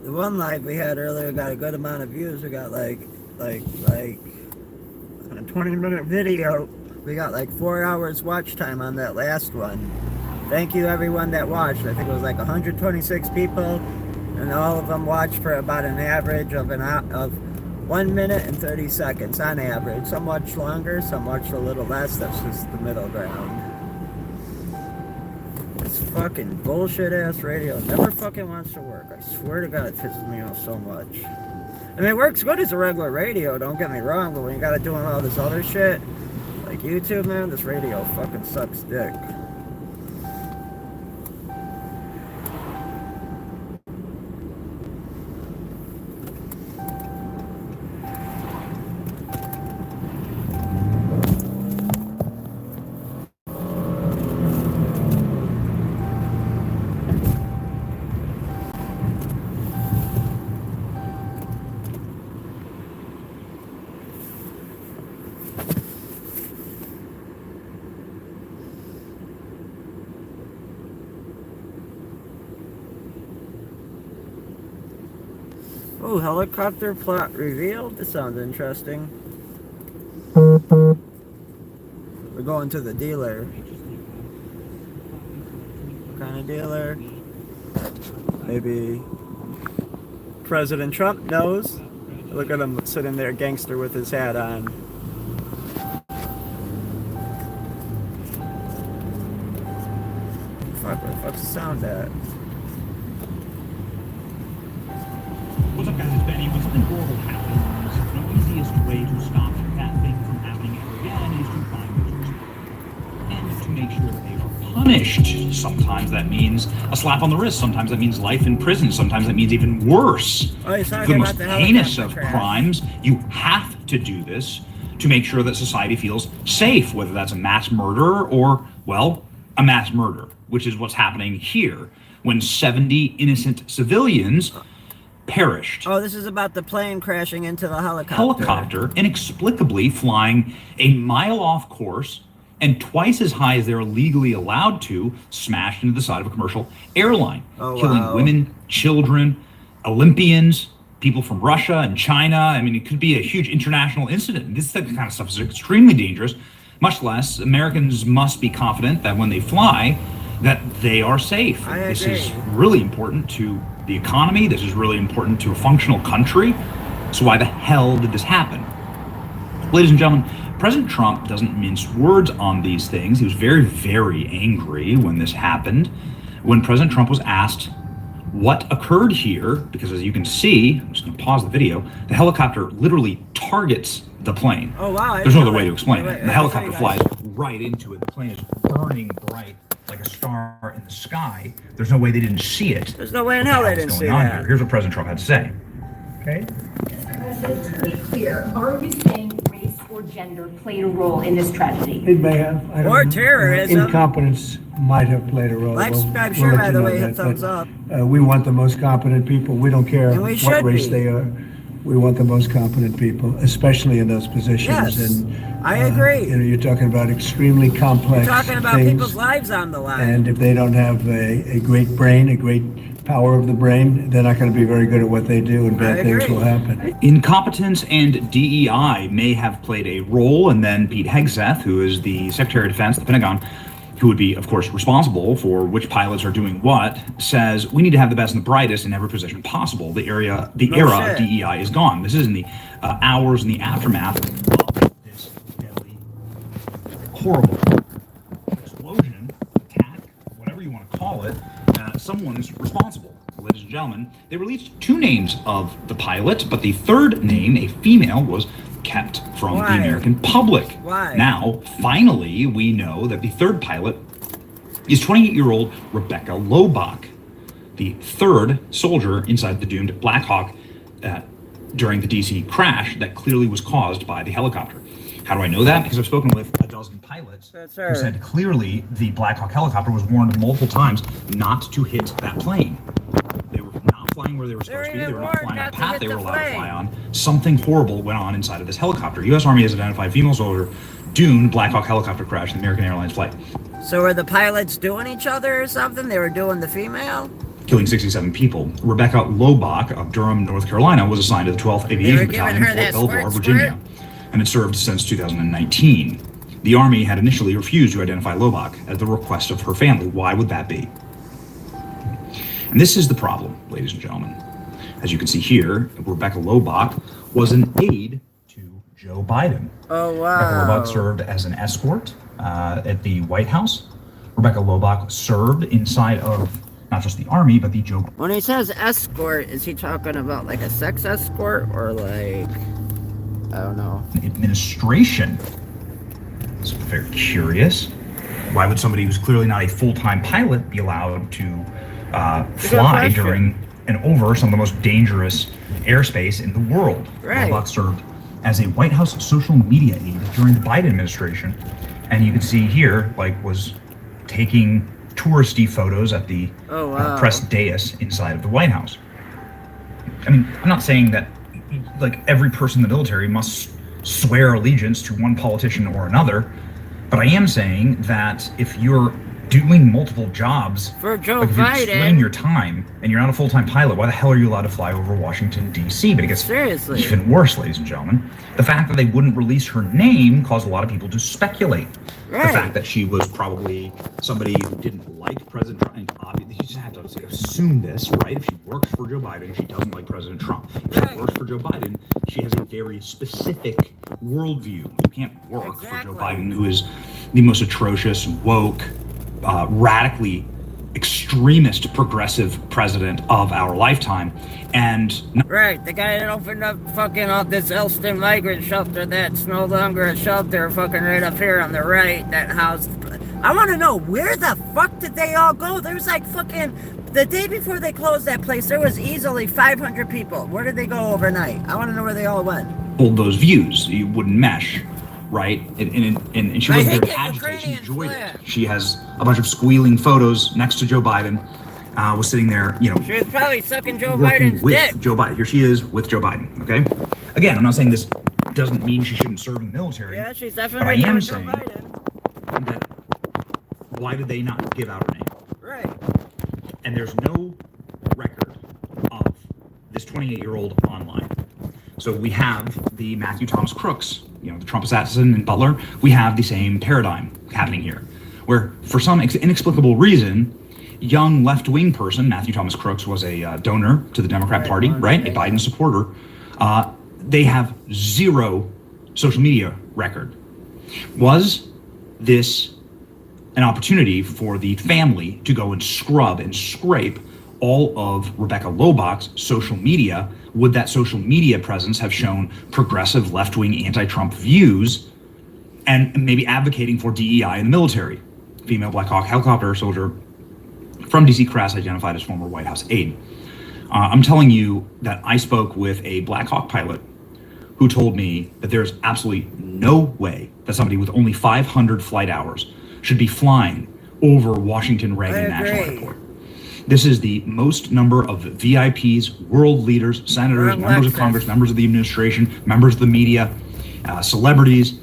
The one live we had earlier got a good amount of views. We got like on a 20-minute video. We got like 4 hours watch time on that last one. Thank you everyone that watched. I think it was like 126 people, and all of them watched for about an average of 1 minute and 30 seconds on average. Some watched longer, some watched a little less. That's just the middle ground. This fucking bullshit ass radio never fucking wants to work. I swear to God, it pisses me off so much. I mean, it works good as a regular radio, don't get me wrong, but when you gotta do all this other shit, like YouTube, man, this radio fucking sucks dick. Oh, helicopter plot revealed? This sounds interesting. We're going to the dealer. What kind of dealer? Maybe President Trump knows. Look at him sitting there, gangster with his hat on. Fuck, where the fuck's the sound at? What's up, guys? It's Benny. When something horrible happens, the easiest way to stop that thing from happening ever again is to find those responsible and to make sure that they are punished. Sometimes that means a slap on the wrist. Sometimes that means life in prison. Sometimes that means even worse. Oh, he's For talking the about most the heinous helicopter of crash. crimes, you have to do this to make sure that society feels safe, whether that's a mass murder or, well, a mass murder, which is what's happening here when 70 innocent civilians perished. Oh, this is about the plane crashing into the helicopter. Helicopter inexplicably flying a mile off course and twice as high as they're legally allowed to, smashed into the side of a commercial airline, killing wow. women, children, Olympians, people from Russia and China. I mean, it could be a huge international incident. This kind of stuff is extremely dangerous. Much less, Americans must be confident that when they fly, that they are safe. I This agree. is really important to the economy. This is really important to a functional country. So why the hell did this happen? Ladies and gentlemen, President Trump doesn't mince words on these things. He was very, very angry when this happened. When President Trump was asked what occurred here, because as you can see, I'm just going to pause the video, the helicopter literally targets the plane. Oh, wow. There's no other way to explain Wait, it. The wait, helicopter wait, flies right into it. The plane is burning bright like a star in the sky. There's no way they didn't see it. There's no way in hell they didn't see that. Here? Here's what President Trump had to say. Okay? President, to be clear, are you saying race or gender played a role in this tragedy? It may have. I don't Or know. terrorism. Incompetence might have played a role. Like, We'll- subscribe, we'll share, let by you the know way, hit that, thumbs but, up. we want the most competent people. We don't care And we what should race be. they are. We want the most competent people, especially in those positions. Yes, And I agree. you're talking about extremely complex We're talking about things. people's lives on the line. And if they don't have a great brain, a great power of the brain, they're not going to be very good at what they do, and I bad things agree. will happen. Incompetence and DEI may have played a role, and then Pete Hegseth, who is the Secretary of Defense, the Pentagon, who would be, of course, responsible for which pilots are doing what, says we need to have the best and the brightest in every position possible. The era shit. of DEI is gone. This is in the hours in the aftermath of this deadly, horrible explosion, attack, whatever you want to call it. Someone's responsible. Ladies and gentlemen, they released two names of the pilot, but the third name, a female, was kept from Why? the American public. Why? Now, finally, we know that the third pilot is 28-year-old Rebecca Lobach, the third soldier inside the doomed Black Hawk during the DC crash that clearly was caused by the helicopter. How do I know that? Because I've spoken with a dozen pilots That's who her. said clearly the Black Hawk helicopter was warned multiple times not to hit that plane. They were not flying where they were supposed to be. They were not flying on a path they were allowed to fly on. Something horrible went on inside of this helicopter. U.S. Army has identified female soldier doomed Black Hawk helicopter crash in the American Airlines flight. So were the pilots doing each other or something? They were doing the female? killing 67 people. Rebecca Lobach of Durham, North Carolina, was assigned to the 12th Aviation Battalion, Fort Belvoir, Virginia, and had served since 2019. The Army had initially refused to identify Lobach at the request of her family. Why would that be? And this is the problem, ladies and gentlemen. As you can see here, Rebecca Lobach was an aide to Joe Biden. Oh, wow. Rebecca Lobach served as an escort at the White House. Rebecca Lobach served inside of not just the Army, but the Joe. When he says escort, is he talking about like a sex escort or like, I don't know. Administration. It's very curious. Why would somebody who's clearly not a full-time pilot be allowed to fly during and over some of the most dangerous airspace in the world? Right. Lobach served as a White House social media aide during the Biden administration, and you can see here, like, was taking touristy photos at the press dais inside of the White House. I mean, I'm not saying that like every person in the military must swear allegiance to one politician or another, but I am saying that if you're doing multiple jobs for Joe like if you're Biden, splitting your time and you're not a full-time pilot, why the hell are you allowed to fly over Washington, D.C.? But it gets even worse, ladies and gentlemen. The fact that they wouldn't release her name caused a lot of people to speculate. Right. The fact that she was probably somebody who didn't like President Trump. Obviously, you just have to assume this, right? If she works for Joe Biden, she doesn't like President Trump. If she works for Joe Biden, she has a very specific worldview. You can't work for Joe Biden, who is the most atrocious, woke, radically extremist progressive president of our lifetime. And right, the guy that opened up fucking all this Elston migrant shelter that's no longer a shelter, fucking right up here on the right, that house. I want to know, where the fuck did they all go? There's like fucking, the day before they closed that place, there was easily 500 people. Where did they go overnight? I want to know where they all went. Hold those views, you wouldn't mesh. Right, and she wasn't very agitated. She enjoyed it. She has a bunch of squealing photos next to Joe Biden. Was sitting there, you know. She was probably sucking Joe Biden's dick. Joe Biden. Here she is with Joe Biden. Okay. Again, I'm not saying this doesn't mean she shouldn't serve in the military. Yeah, she's definitely. But I am saying that why did they not give out her name? Right. And there's no record of this 28-year-old online. So we have the Matthew Thomas Crooks, you know, the Trump assassin in Butler. We have the same paradigm happening here, where for some inexplicable reason, young left-wing person, Matthew Thomas Crooks was a donor to the Democrat Party, right? A Biden supporter. They have zero social media record. Was this an opportunity for the family to go and scrub and scrape all of Rebecca Lobach's social media? Would that social media presence have shown progressive left-wing anti-Trump views and maybe advocating for DEI in the military? Female Black Hawk helicopter soldier from DC Crass identified as former White House aide. I'm telling you that I spoke with a Black Hawk pilot who told me that there's absolutely no way that somebody with only 500 flight hours should be flying over Washington Reagan National Airport. This is the most number of VIPs, world leaders, senators, members of Congress, members of the administration, members of the media, celebrities,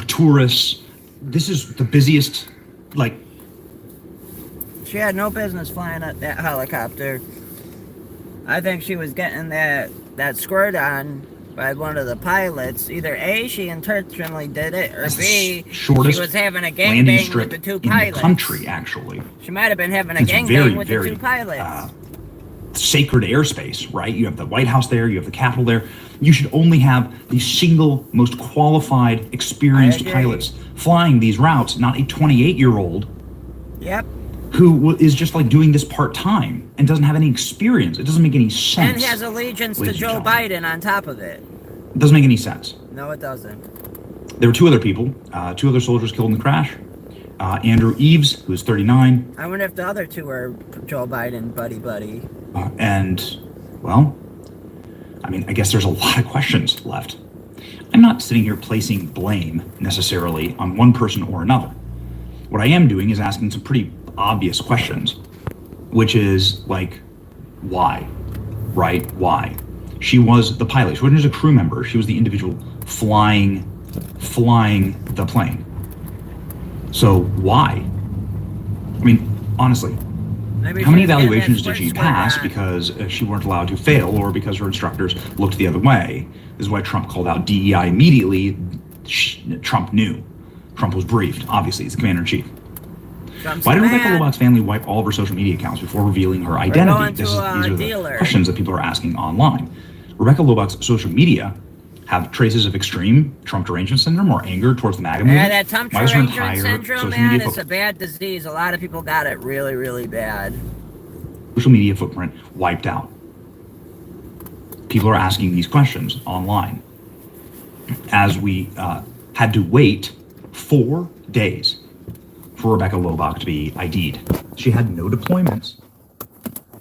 tourists. This is the busiest, like... She had no business flying that helicopter. I think she was getting that squirt on by one of the pilots. Either A, she intentionally did it, or B, she was having a gangbang with the two pilots. In the country, actually. She might have been having a gangbang with the two pilots. Sacred airspace, right? You have the White House there, you have the Capitol there. You should only have the single most qualified, experienced pilots flying these routes, not a 28-year-old. Yep. Who is just like doing this part-time and doesn't have any experience. It doesn't make any sense. And has allegiance to Joe Biden on top of it. It doesn't make any sense. No, it doesn't. There were two other people, two other soldiers killed in the crash. Andrew Eves, who is 39. I wonder if the other two are Joe Biden buddy. And, well, I mean, I guess there's a lot of questions left. I'm not sitting here placing blame necessarily on one person or another. What I am doing is asking some pretty obvious questions, which is like, why? Right? Why? She was the pilot. She wasn't just a crew member. She was the individual flying the plane. So why? I mean, honestly, Maybe How many she's getting that evaluations did she sports pass sweater on. because she weren't allowed to fail or because her instructors looked the other way? This is why Trump called out DEI immediately. Trump knew. Trump was briefed, obviously, he's the commander-in-chief. Trump's Why did mad. Rebecca Loebach's family wipe all of her social media accounts before revealing her going identity? to These a are the dealer. questions that people are asking online. Rebecca Loebach's social media have traces of extreme Trump derangement syndrome or anger towards the MAGA movement. Yeah, that Trump Why is her derangement entire syndrome, social man, media it's a bad disease. A lot of people got it really, really bad. social media footprint wiped out? People are asking these questions online. As we had to wait 4 days for Rebecca Loebach to be ID'd. She had no deployments,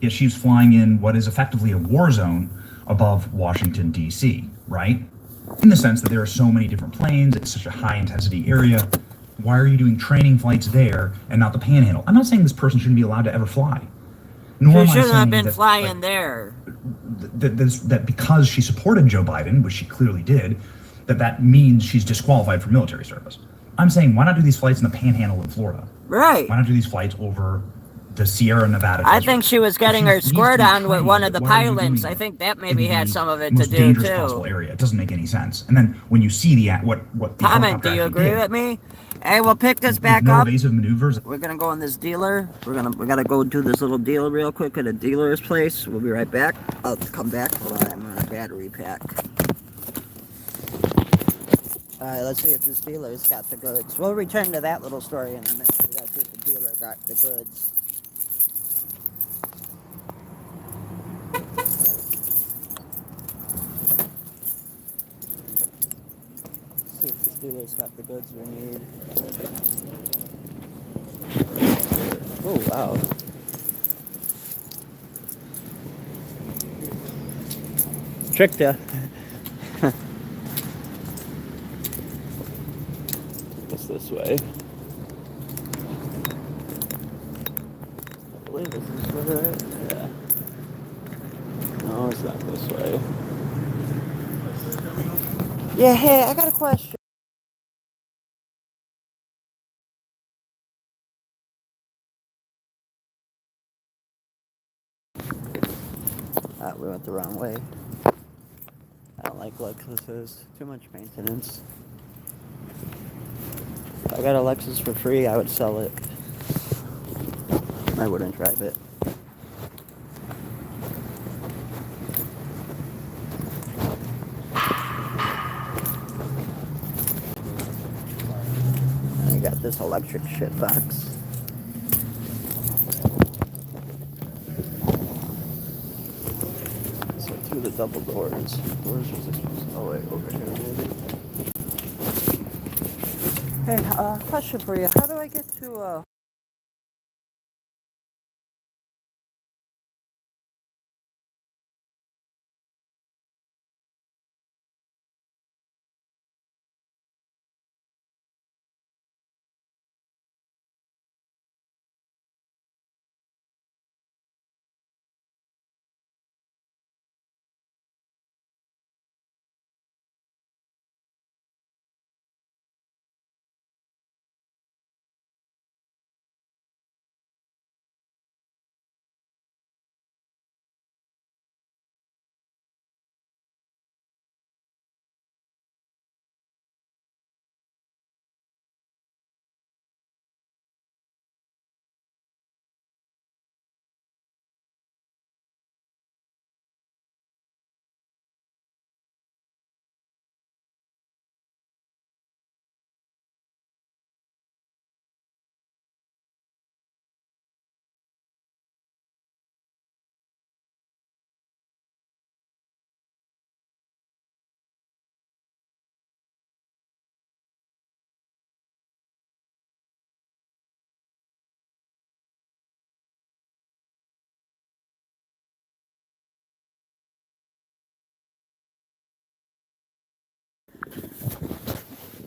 yet she's flying in what is effectively a war zone above Washington, D.C., right? In the sense that there are so many different planes, it's such a high intensity area. Why are you doing training flights there and not the Panhandle? I'm not saying this person shouldn't be allowed to ever fly. Nor She am I shouldn't have saying been that, flying like, there. that because she supported Joe Biden, which she clearly did, that means she's disqualified for military service. I'm saying, why not do these flights in the Panhandle in Florida? Right. Why not do these flights over the Sierra Nevada I desert? think she was getting If her needs to squirt be on with trained, one of the why are you pilots. doing I it think that in maybe had the some of it to most do dangerous too. possible area? It doesn't make any sense. And then when you see the what the Comment, helicopter do you actually agree did, with me? Hey, we'll pick this back no up. evasive maneuvers. We're gonna go in this dealer. We gotta go do this little deal real quick at a dealer's place. We'll be right back. I'll come back. Hold on, I'm on a battery pack. Alright, let's see if this dealer's got the goods. We'll return to that little story in a minute. We gotta see if the dealer got the goods. See if this dealer's got the goods we need. Oh, wow. Tricked ya. It's this way. I believe this is right. Yeah. No, it's not this way. Yeah, hey, I got a question. We went the wrong way. I don't like Lexuses. Too much maintenance. If I got a Lexus for free, I would sell it. I wouldn't drive it. I got this electric shit box. So through the double doors. Doors was supposed to... Oh wait, over here maybe. Hey, question for you. How do I get to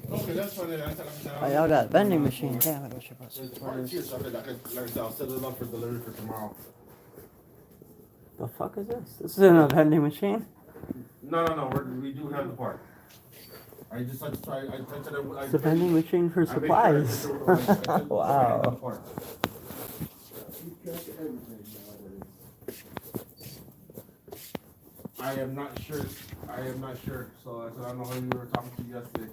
Oh, y'all got vending machines. Damn, I wish I bought some quarters. I'll set it up for delivery for tomorrow. The fuck is this? This isn't a vending machine. No, we do have the part. I just like to try. It's a vending machine for supplies. Wow. everything nowadays. I am not sure. So I said, I don't know who you were talking to yesterday.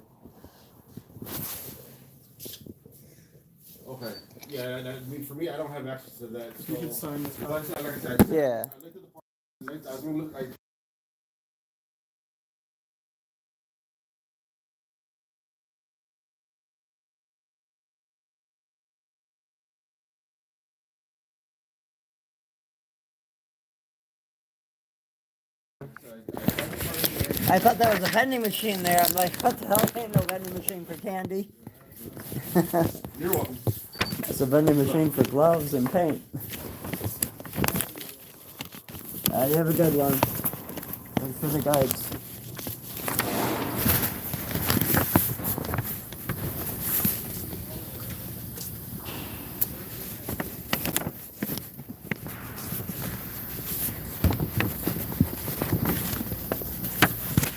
Okay. Yeah, for me, I don't have access to that. So, You can sign this. like I said, Yeah. I looked at the part. I was gonna look like. I thought that was a vending machine there. I'm like, what the hell? Ain't no vending machine for candy. You're welcome. It's a vending machine for gloves and paint. You have a good one. Thanks for the guides.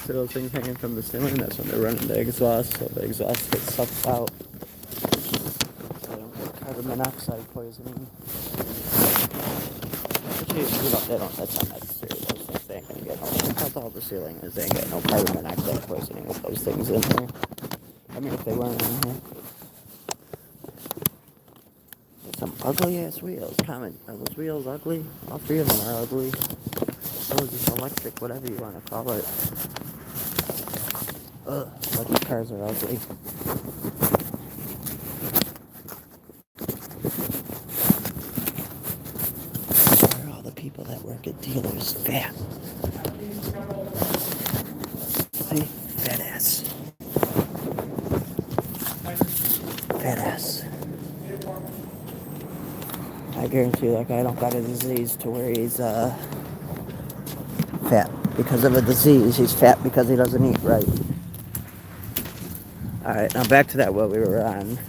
So those things hanging from the ceiling, that's when they're running the exhaust, so the exhaust gets sucked out. So they don't get carbon monoxide poisoning. They don't, that's not necessary. Those things, they ain't gonna get no, that's all the ceiling is, they ain't get no carbon monoxide poisoning with those things in there. I mean, if they weren't in here. There's some ugly ass wheels. Comment, are those wheels ugly? All three of them are ugly. Those just electric, whatever you want to call it. Ugh, electric cars are ugly. Why are all the people that work at dealers fat? See? Fat ass. Fat ass. I guarantee you that guy don't got a disease to where he's fat because of a disease. He's fat because he doesn't eat right. Alright, now back to that what we were on.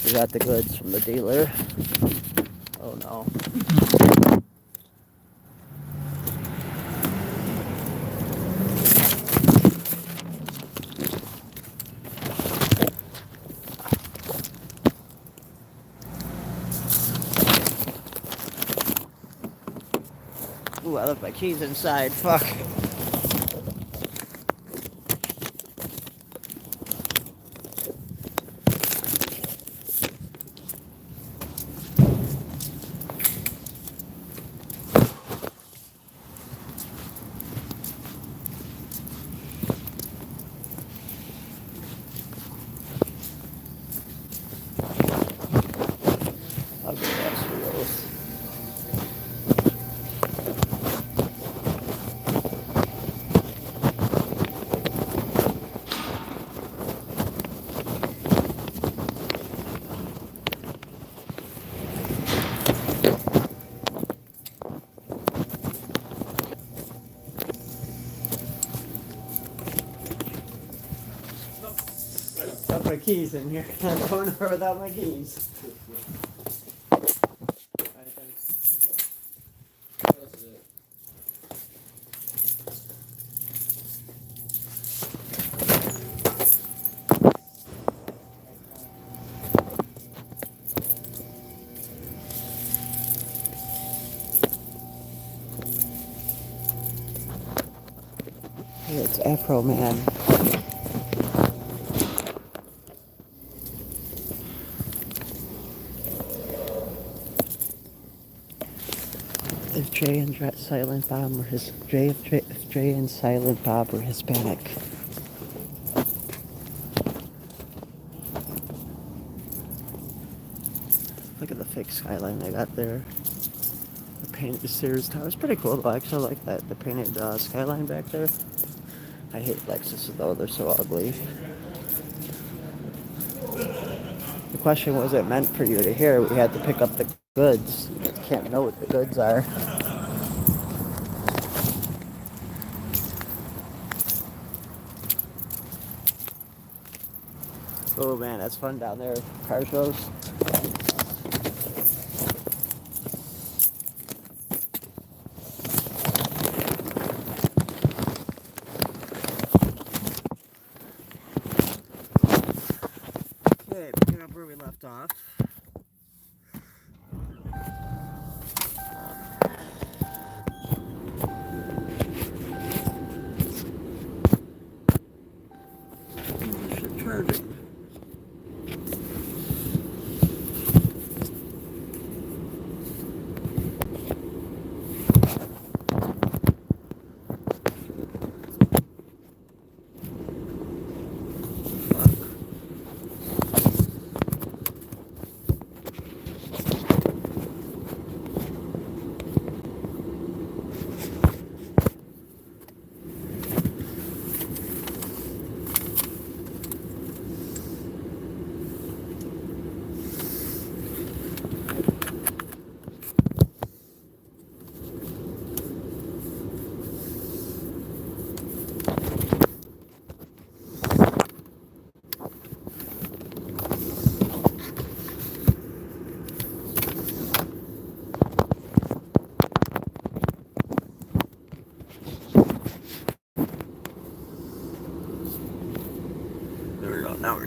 We got the goods from the dealer. Oh no. Ooh, I left my keys inside. Fuck. Ugly ass wheels. Got my keys in here. I'm going over without my keys. Hey, it's Afro Man. If Jay and Silent Bob were if Jay and Silent Bob were Hispanic. Look at the fake skyline they got there. The painted Sears Tower. It's pretty cool though. I actually like that. The painted skyline back there. I hate Lexus though. They're so ugly. The question was it meant for you to hear. We had to pick up the goods. You can't know what the goods are. Oh man, that's fun down there. Car shows. Okay, picking up where we left off.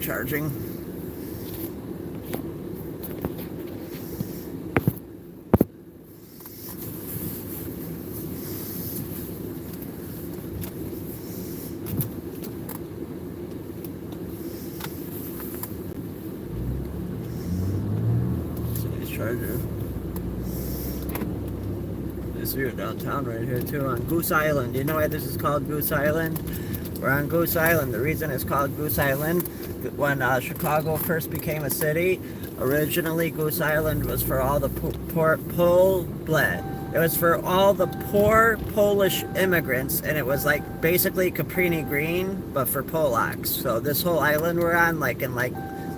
charging. Charger. This we're downtown right here too on Goose Island. You know why this is called Goose Island? We're on Goose Island. The reason it's called Goose Island, when Chicago first became a city, originally Goose Island was for all the it was for all the poor Polish immigrants, and it was like basically Caprini Green, but for Polacks. So this whole island we're on, like in like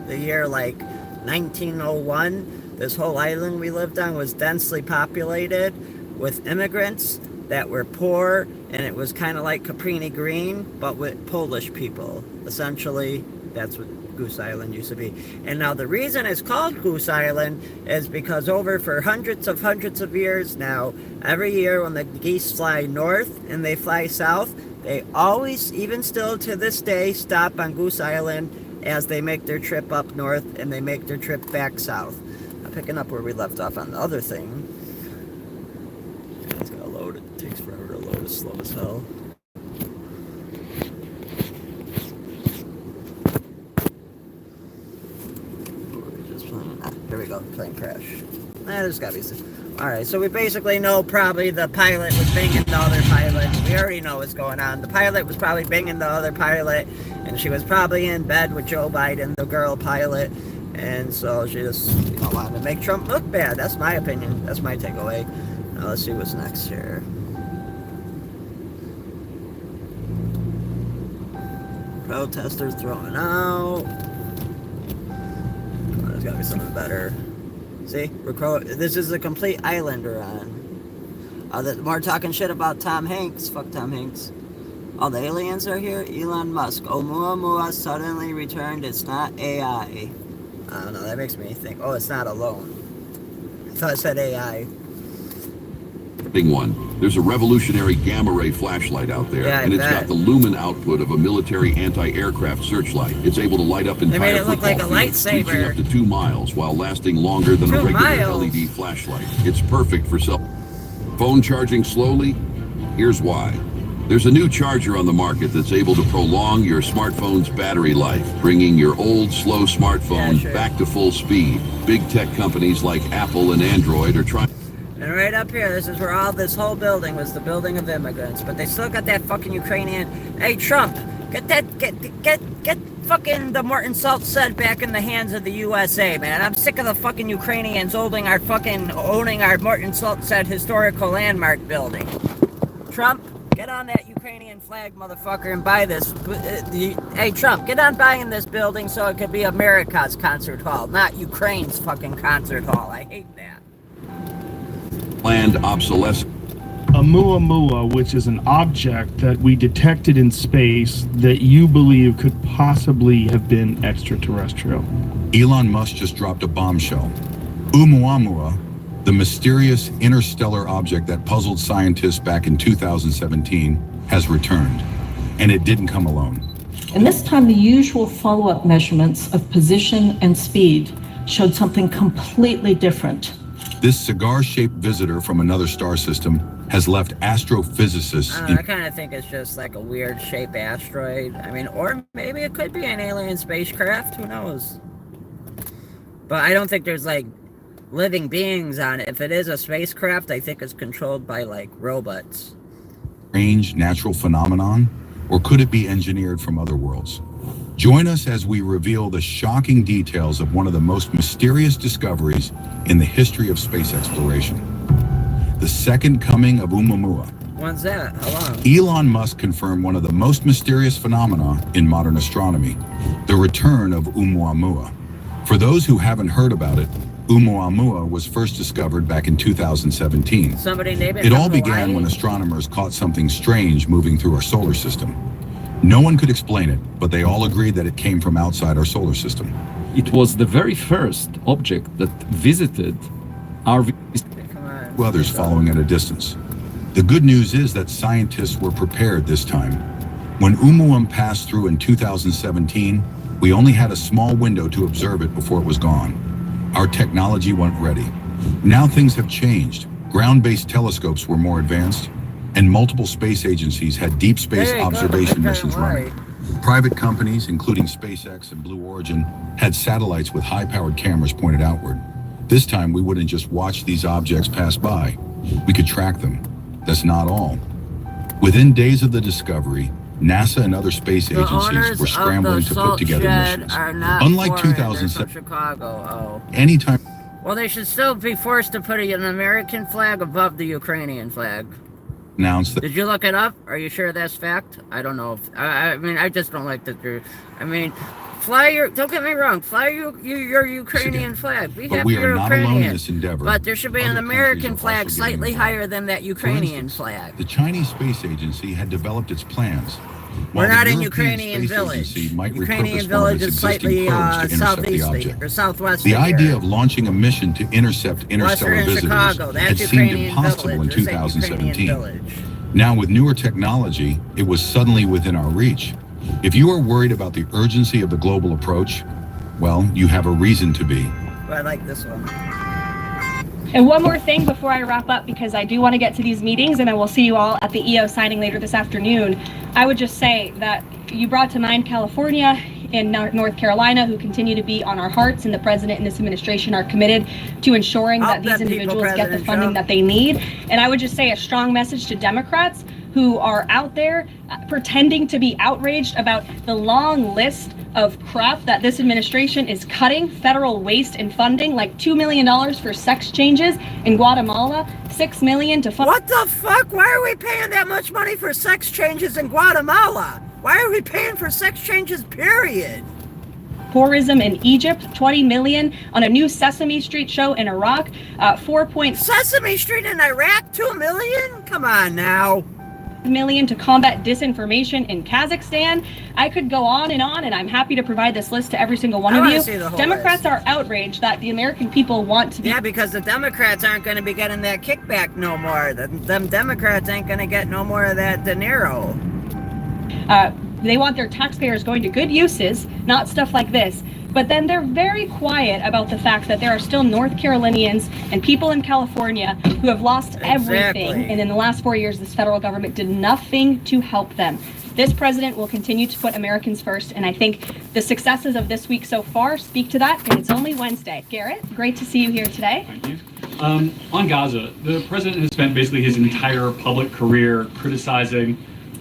the year like 1901. This whole island we lived on was densely populated with immigrants that were poor, and it was kind of like Caprini Green, but with Polish people. Essentially, that's what Goose Island used to be. And now the reason it's called Goose Island is because over for hundreds of years now, every year when the geese fly north and they fly south, they always, even still to this day, stop on Goose Island as they make their trip up north and they make their trip back south. Picking up where we left off on the other thing. It's gotta load. It takes forever to load. It's slow as hell. Here we go. Plane crash. There's gotta be some. Alright, so we basically know probably the pilot was banging the other pilot. We already know what's going on. The pilot was probably banging the other pilot, and she was probably in bed with Joe Biden, the girl pilot. And so she just wanted to make Trump look bad. That's my opinion. That's my takeaway. Now let's see what's next here. Protesters throwing out. Oh, there's gotta be something better. See? This is a complete island we're on. More talking shit about Tom Hanks. Fuck Tom Hanks. All the aliens are here. Elon Musk. Oumuamua suddenly returned. It's not AI. I don't know, that makes me think, oh, it's not alone. I thought it said AI. There's a revolutionary gamma ray flashlight out there, yeah, and it's got the lumen output of a military anti-aircraft searchlight. It's able to light up entire they made it look like a fields, reaching lightsaber. up to 2 miles while lasting longer than a regular LED flashlight. It's perfect for phone charging slowly. Here's why. There's a new charger on the market that's able to prolong your smartphone's battery life, bringing your old, slow smartphone back to full speed. Big tech companies like Apple and Android are trying. And right up here, this is where all this whole building was, the building of immigrants. But they still got that fucking Ukrainian. Hey, Trump, get fucking the Morton Salt Shed back in the hands of the USA, man. I'm sick of the fucking Ukrainians owning our Morton Salt Shed historical landmark building. Trump, get on that Ukrainian flag, motherfucker, and buy this. Hey, Trump, get on buying this building so it could be America's concert hall, not Ukraine's fucking concert hall. I hate that. Planned obsolescence. Oumuamua, which is an object that we detected in space that you believe could possibly have been extraterrestrial. Elon Musk just dropped a bombshell. Oumuamua, the mysterious interstellar object that puzzled scientists back in 2017, has returned. And it didn't come alone. And this time the usual follow-up measurements of position and speed showed something completely different. This cigar-shaped visitor from another star system has left astrophysicists. I kind of think it's just like a weird shaped asteroid. I mean, or maybe it could be an alien spacecraft. Who knows? But I don't think there's like living beings on it. If it is a spacecraft, I think it's controlled by like robots. Strange natural phenomenon, or could it be engineered from other worlds? Join us as we reveal the shocking details of one of the most mysterious discoveries in the history of space exploration. The second coming of Oumuamua. When's that? How long? Elon Musk confirmed one of the most mysterious phenomena in modern astronomy, the return of Oumuamua. For those who haven't heard about it, Oumuamua was first discovered back in 2017. Somebody name it. It all began when astronomers caught something strange moving through our solar system. No one could explain it, but they all agreed that it came from outside our solar system. It was the very first object that visited our... Others following at a distance. The good news is that scientists were prepared this time. When Oumuamua passed through in 2017, We only had a small window to observe it before it was gone. Our technology wasn't ready. Now things have changed. Ground-based telescopes were more advanced, and multiple space agencies had deep space observation missions running. Private companies, including SpaceX and Blue Origin, had satellites with high-powered cameras pointed outward. This time, we wouldn't just watch these objects pass by. We could track them. That's not all. Within days of the discovery, NASA and other space agencies were scrambling to put together missions. Unlike 2007, Chicago. anytime Well, they should still be forced to put an American flag above the Ukrainian flag. announced that Did you look it up? Are you sure that's fact? I don't know. I mean, I just don't like that you're... I mean, fly your... Don't get me wrong. Fly your Ukrainian flag. Be but happy we are you're not alone in Ukrainian. this endeavor. But there should be an Other American countries are flag also getting slightly involved. higher than that For Ukrainian instance, flag. the Chinese Space Agency had developed its plans. We're while the not in European Ukrainian Space Village. Agency might Ukrainian repurpose one Village of its is slightly existing probes to intercept the southeast object. or southwest. The idea of launching a mission to intercept interstellar Western visitors Chicago. had That's seemed Ukrainian impossible in Village. There's a Ukrainian 2017. Village. Now, with newer technology, it was suddenly within our reach. If you are worried about the urgency of the global approach, well, you have a reason to be. But I like this one. And one more thing before I wrap up, because I do want to get to these meetings and I will see you all at the EO signing later this afternoon. I would just say that you brought to mind California and North Carolina, who continue to be on our hearts, and the president and this administration are committed to ensuring that these individuals get the funding that they need. And I would just say a strong message to Democrats who are out there pretending to be outraged about the long list of crap that this administration is cutting, federal waste and funding, like $2 million for sex changes in Guatemala, $6 million to fund. What the fuck? Why are we paying that much money for sex changes in Guatemala? Why are we paying for sex changes, period? Tourism in Egypt, $20 million on a new Sesame Street show in Iraq, Sesame Street in Iraq, $2 million? Come on now. million to combat disinformation in Kazakhstan. I could go on, and I'm happy to provide this list to every single one I of wanna you. see the whole Democrats are outraged that the American people want to be. Yeah, because the Democrats aren't going to be getting that kickback no more. Them Democrats ain't going to get no more of that dinero. They want their taxpayers going to good uses, not stuff like this. But then they're very quiet about the fact that there are still North Carolinians and people in California who have lost everything. And in the last 4 years, this federal government did nothing to help them. This president will continue to put Americans first. And I think the successes of this week so far speak to that. And it's only Wednesday. Garrett, great to see you here today. Thank you. On Gaza, the president has spent basically his entire public career criticizing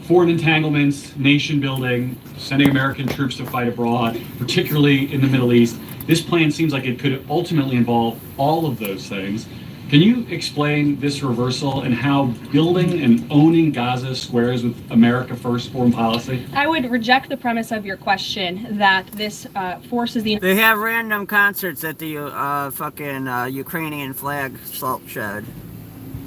foreign entanglements, nation building, sending American troops to fight abroad, particularly in the Middle East. This plan seems like it could ultimately involve all of those things. Can you explain this reversal and how building and owning Gaza squares with America First foreign policy? I would reject the premise of your question that this forces the... They have random concerts at the Ukrainian flag salt shed.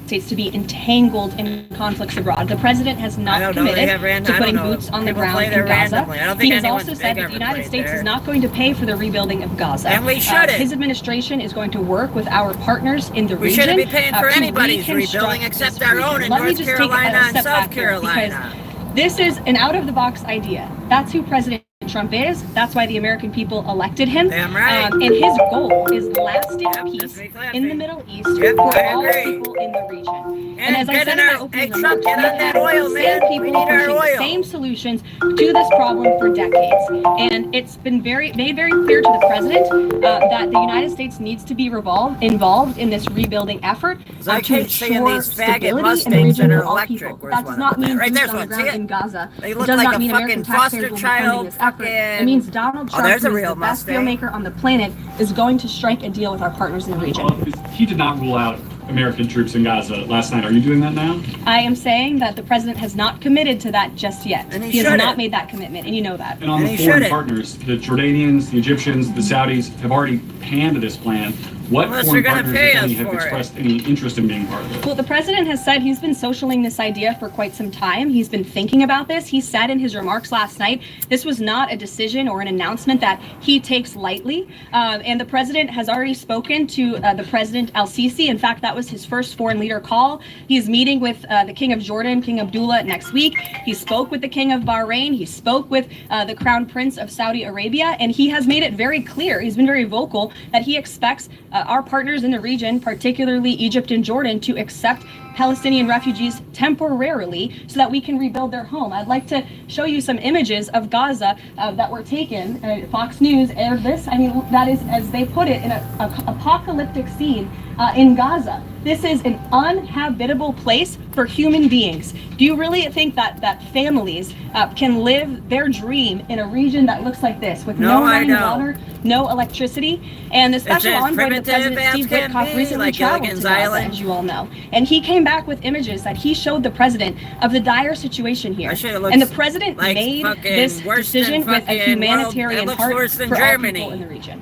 States to be entangled in conflicts abroad. The president has not committed to putting boots on the ground in Gaza. He has also said that the United States is not going to pay for the rebuilding of Gaza. And we shouldn't. His administration is going to work with our partners in the We region. shouldn't be paying for to anybody's reconstruct rebuilding except this our own in region. Let me North just take Carolina a and step South back here, Carolina. because this is an out-of-the-box idea. That's who President Trump is. That's why the American people elected him. Damn right. And his goal is lasting peace in the Middle East for all people in the region. And as I said in my opening remarks, we have the same people pushing the same solutions to this problem for decades. And it's been made very clear to the president that the United States needs to be involved in this rebuilding effort I to keep seeing ensure these faggot stability in the Mustangs region that are for all electric. people. Where's That one does not of them? mean Right, boots there's on the one. See ground it? in Gaza. They It look does like not a mean fucking American foster taxpayers will be child, funding this effort. It fucking- means Donald Trump, there's a who is real the best Mustang. dealmaker on the planet, is going to strike a deal with our partners in the region. He did not rule out American troops in Gaza last night. Are you doing that now? I am saying that the president has not committed to that just yet. And he He has shouldn't. not made that commitment, and you know that. And on And the he foreign shouldn't. partners, the Jordanians, the Egyptians, the Saudis have already panned this plan. What Unless foreign they're gonna partners, pay if any, us have for it. expressed any interest in being part of it? Well, the president has said he's been socialing this idea for quite some time. He's been thinking about this. He said in his remarks last night, this was not a decision or an announcement that he takes lightly. And the president has already spoken to the President El-Sisi. In fact, that was his first foreign leader call. He's meeting with the King of Jordan, King Abdullah, next week. He spoke with the King of Bahrain. He spoke with the Crown Prince of Saudi Arabia. And he has made it very clear, he's been very vocal, that he expects our partners in the region, particularly Egypt and Jordan, to accept Palestinian refugees temporarily so that we can rebuild their home. I'd like to show you some images of Gaza that were taken. Fox News aired this. I mean, that is, as they put it, in an apocalyptic scene in Gaza. This is an uninhabitable place for human beings. Do you really think that families can live their dream in a region that looks like this, with no running water, no electricity? And the special envoy to the president, Steve Witkoff, recently traveled to Gaza, as you all know. And he came back with images that he showed the president of the dire situation here. And the president made this decision with a humanitarian heart for all people in the region.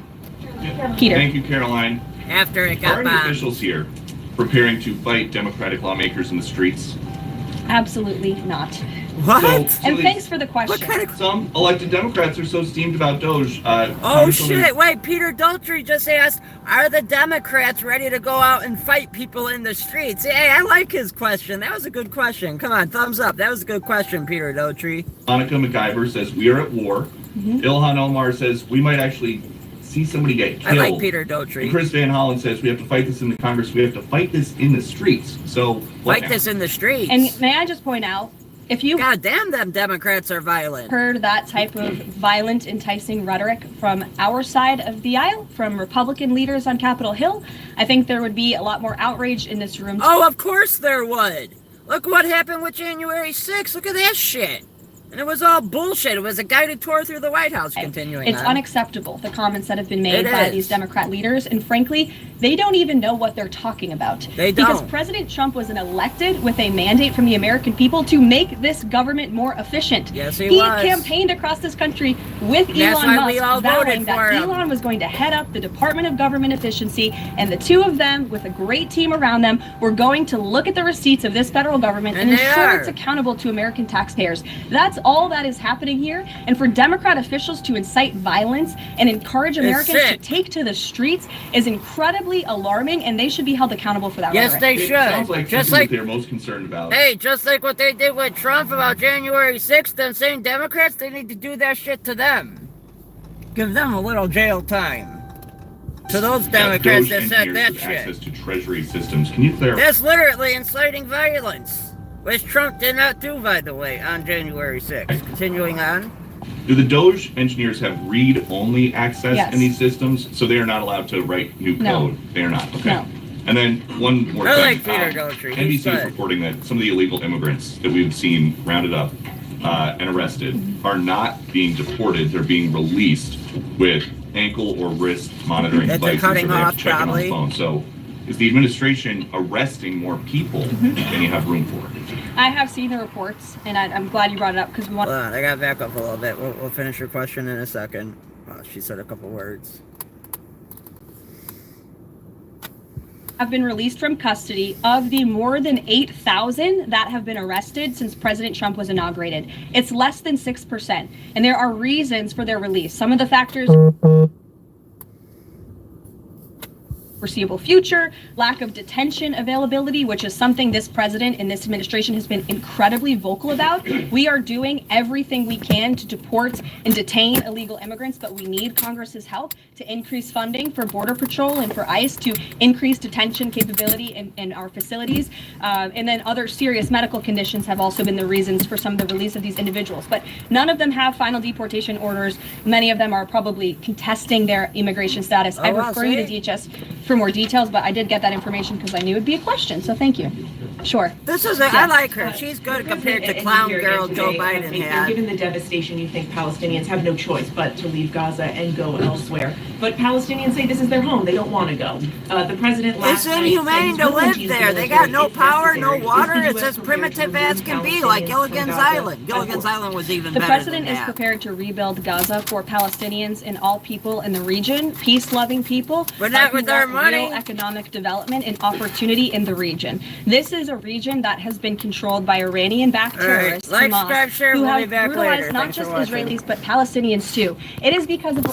Peter. Thank you, Caroline. After it got Are any officials here preparing to fight Democratic lawmakers in the streets? Absolutely not. What? And thanks for the question. Some elected Democrats are so steamed about Doge. Oh shit, wait, Peter Daltrey just asked, are the Democrats ready to go out and fight people in the streets? Hey, I like his question. That was a good question. Come on, thumbs up. That was a good question, Peter Daltrey. Monica MacGyver says we are at war. Ilhan Omar says we might actually see somebody get killed. I like Peter Daltrey. And Chris Van Hollen says we have to fight this in the Congress. We have to fight this in the streets. So fight this in the streets. And may I just point out, if you God damn, them Democrats are violent. Heard that type of violent, enticing rhetoric from our side of the aisle, from Republican leaders on Capitol Hill, I think there would be a lot more outrage in this room. Oh, of course there would. Look what happened with January 6th. Look at that shit. And it was all bullshit. It was a guided tour through the White House. Continuing It's on. unacceptable, the comments that have been made by is. these Democrat leaders. And frankly, they don't even know what they're talking about. They Because don't. President Trump was elected with a mandate from the American people to make this government more efficient. Yes, he was. Campaigned across this country with That's Elon why we all Musk, vowing voted that for him. Elon was going to head up the Department of Government Efficiency, and the two of them, with a great team around them, were going to look at the receipts of this federal government and And they ensure are. it's accountable to American taxpayers. That's all that is happening here. And for Democrat officials to incite violence and encourage Americans to sick. take to the streets is incredibly alarming, and they should be held accountable for that. Yes, rhetoric. they It should. sounds like Just something like that they're most concerned about. Hey, just like what they did with Trump about January 6th, them same Democrats, they need to do that shit to them. Give them a little jail time. To those Democrats that Doge said engineers that with shit. access to Treasury systems. Can you clarify? That's literally inciting violence. Which Trump did not do, by the way, on January 6th. Continuing on. Do the Doge engineers have read-only access Yes. in these systems, so they are not allowed to write new No. code? They are not. Okay. No. And then one more I thing. like Peter Daltrey. He's NBC is good. reporting that some of the illegal immigrants that we've seen rounded up and arrested are not being deported; they're being released with ankle or wrist monitoring That they're devices, cutting or they have off, to check in on probably. the phone. So, is the administration arresting more people than you have room for? I have seen the reports, and I'm glad you brought it up because we want. Hold on, I gotta back up a little bit. We'll finish your question in a second. She said a couple words. Have been released from custody of the more than 8,000 that have been arrested since President Trump was inaugurated. It's less than 6%, and there are reasons for their release. Some of the factors: foreseeable future, lack of detention availability, which is something this president and this administration has been incredibly vocal about. We are doing everything we can to deport and detain illegal immigrants, but we need Congress's help to increase funding for Border Patrol and for ICE to increase detention capability in our facilities. And then other serious medical conditions have also been the reasons for some of the release of these individuals. But none of them have final deportation orders. Many of them are probably contesting their immigration status. I wow, refer you to see? DHS for more details, but I did get that information because I knew it'd be a question, so thank you. Sure. This is I like her. She's good compared to clown girl Joe Biden had. Given the devastation, you think Palestinians have no choice but to leave Gaza and go elsewhere. But But Palestinians say this is their home. They don't want to go. The president last It's night inhumane said to he's willing live to use there. the They got no military if power, no necessary. water. Is the It's US as prepared to primitive as remove can be, like Palestinians Gilligan's from Gaza? Island. Gilligan's Island was even The better president than is that. prepared to rebuild Gaza for Palestinians and all people in the region, peace-loving people, But not who with our want real money. economic development and opportunity in the region. This is a region that has been controlled by Iranian-backed All right. terrorists, Like, Hamas, subscribe, share, who we'll be have back brutalized later. not Thanks for just watching. Israelis but Palestinians too. It is because of